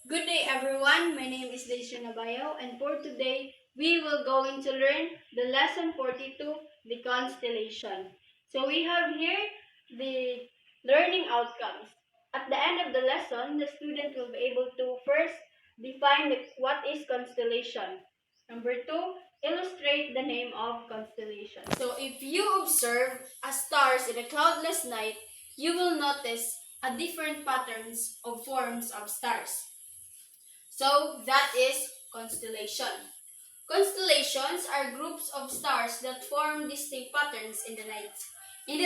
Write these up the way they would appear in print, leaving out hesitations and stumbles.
Good day everyone, my name is Daisy Nabayo and for today we will going to learn the lesson 42, the constellation. So we have here the learning outcomes. At the end of the lesson, the student will be able to first define what is constellation. Number 2, illustrate the name of constellation. So if you observe stars in a cloudless night, you will notice a different patterns of forms of stars. So that is constellation. Constellations are groups of stars that form distinct patterns in the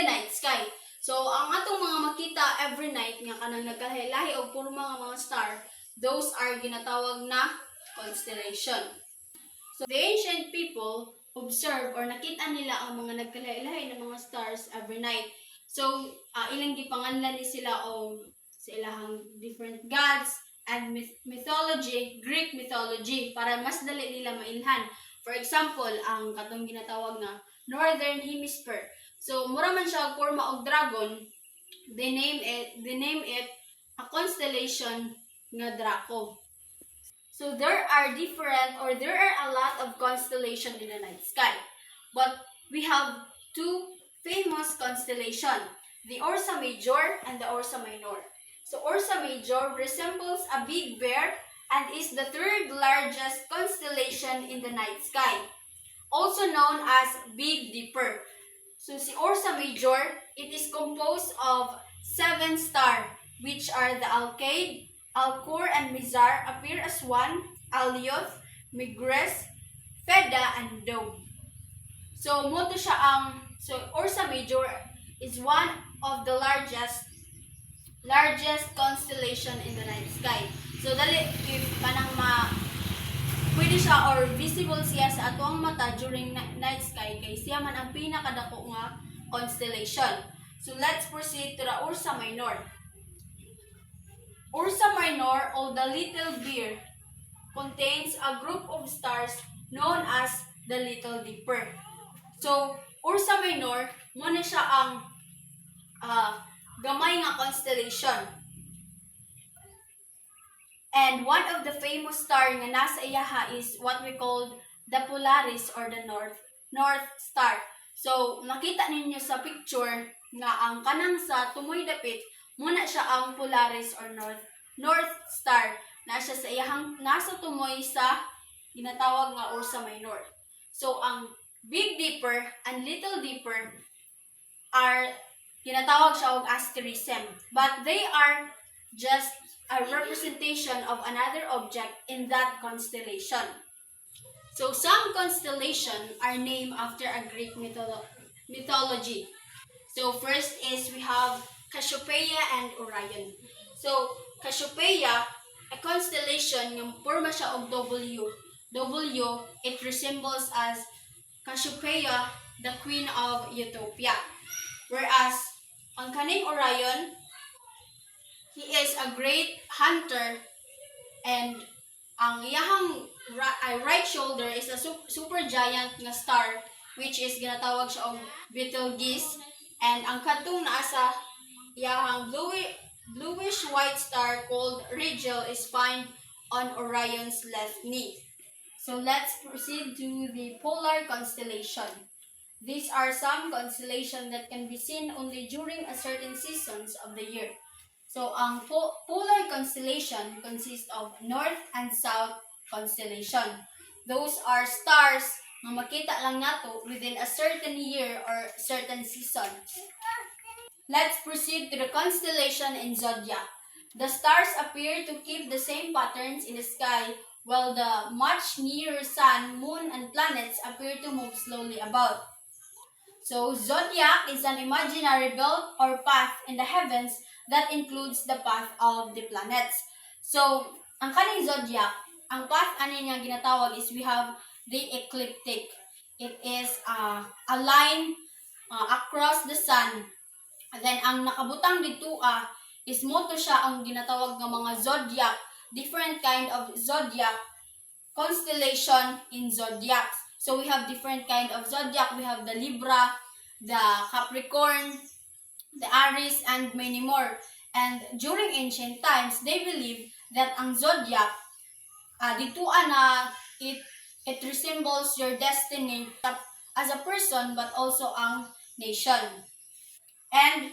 night sky. So ang atong mga makita every night nga kanang nagkalahi-lahi og puro mga star, those are ginatawag na constellation. So the ancient people observe or nakita nila ang mga nagkalahi-lahi na mga stars every night. So ilang gipanganlan ni sila og sa ilahang different gods and mythology, Greek mythology, para mas dali nila mailhan. For example, ang katong ginatawag na Northern Hemisphere. So, mura man siya forma og dragon, they name it a constellation nga Draco. So, there are a lot of constellations in the night sky. But we have two famous constellations, the Ursa Major and the Ursa Minor. So Ursa Major resembles a big bear and is the third largest constellation in the night sky, also known as Big Dipper. So si Ursa Major, it is composed of 7 stars, which are the Alkaid, Alcor, and Mizar appear as one, Alioth, Migres, Feda, and Dome. So Ursa Major is one of the largest constellation in the night sky. So dali if kanang pwede siya or visible siya sa atong mata during night sky kay siya man ang pinakadako nga constellation. So let's proceed to the Ursa Minor. Ursa Minor or the Little Bear contains a group of stars known as the Little Dipper. So Ursa Minor mo na siya ang gamay nga constellation. And one of the famous star nga nasa iyaha is what we call the Polaris or the North Star. So, nakita ninyo sa picture nga ang kanang sa tumoy dapit, muna siya ang Polaris or North Star. Nasa sa iyahang nasa tumoy sa ginatawag nga Ursa Minor. So, ang Big Dipper and Little Dipper are ginatawag siya og asterism, but they are just a representation of another object in that constellation. So some constellations are named after a Greek mythology. So first is we have Cassiopeia and Orion. So Cassiopeia, a constellation yung forma siya og W. It resembles as Cassiopeia, the queen of Utopia. Whereas ang kaning Orion, he is a great hunter and ang iyahang right shoulder is a super giant nga star which is ginatawag siya og Betelgeuse, and ang kadtong naa sa iyahang bluish white star called Rigel is found on Orion's left knee. So let's proceed to the polar constellation. These are some constellations that can be seen only during a certain seasons of the year. So, ang polar constellation consists of North and South constellation. Those are stars na makita lang nato within a certain year or certain season. Let's proceed to the constellation in zodiac. The stars appear to keep the same patterns in the sky while the much nearer sun, moon, and planets appear to move slowly about. So, zodiac is an imaginary belt or path in the heavens that includes the path of the planets. So, ang kaning zodiac, ang path ani nga ginatawag is we have the ecliptic. It is a line across the sun. And then, ang nakabutang dito is moto siya ang ginatawag ng mga zodiac, different kind of zodiac, constellation in zodiacs. So we have different kind of zodiac. We have the Libra, the Capricorn, the Aries, and many more. And during ancient times, they believed that ang zodiac, dituan na it resembles your destiny as a person but also ang nation. And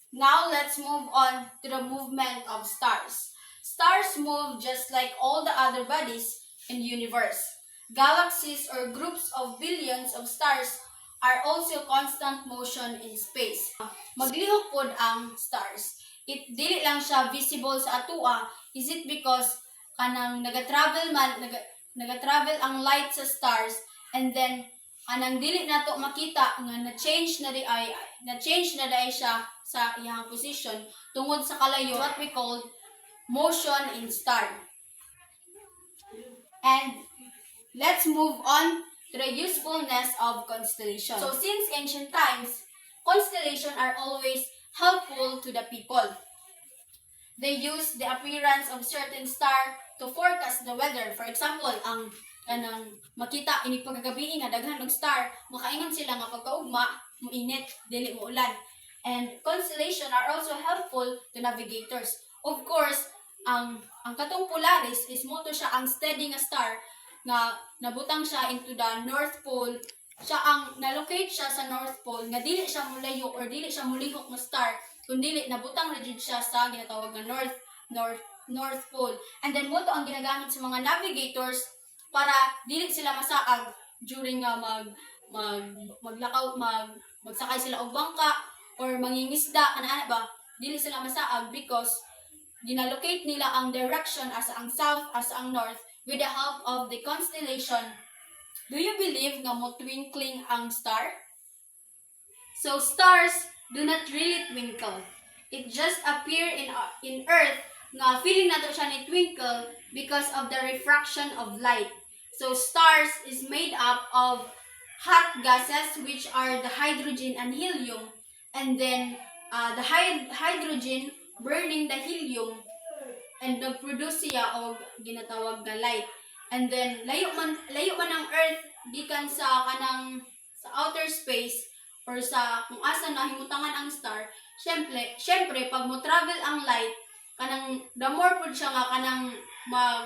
now let's move on to the movement of stars. Stars move just like all the other bodies in the universe. Galaxies or groups of billions of stars are also constant motion in space. Maglihok pod ang stars. Dili lang siya visible sa atua. Is it because kanang nagatravel ang light sa stars, and then anang dili nato makita nga na-change na di ay siya sa iyang position tungod sa kalayo, what we call motion in star. And let's move on to the usefulness of constellation. So since ancient times, constellation are always helpful to the people. They use the appearance of certain star to forecast the weather. For example, ang makita ini pagkagabi nga daghan og star, makaingon sila nga pagkaugma muinit, dili mo ulan. And constellation are also helpful to navigators. Of course, ang katong Polaris is mo to siya ang steady nga star nga nabutang siya into the North Pole. Siya ang na-locate siya sa North Pole nga dili siya mulayo or dili siya mulihok nga star, kundi nabutang na jud siya sa ginatawag nga North Pole. And then mo to ang ginagamit sa mga navigators para dili sila masaag during nga magsakay sila og bangka or mangingisda ana ba, dili sila masaag because ginalocate nila ang direction as ang south as ang north with the help of the constellation. Do you believe nga mo twinkling ang star? So stars do not really twinkle. It just appear in earth nga feeling nato siya ni twinkle because of the refraction of light. So stars is made up of hot gases which are the hydrogen and helium, and then the hydrogen burning the helium and nagproduce siya og ginatawag nga light. And then layo man ang earth gikan sa outer space or sa kung asa nahimutangan ang star. Syempre pag mo travel ang light, kanang the more pud siya nga kanang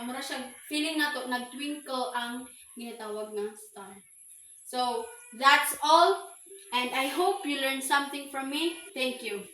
mura siya feeling nato nagtwinkle ang ginatawag nga star. So that's all, and I hope you learned something from me. Thank you.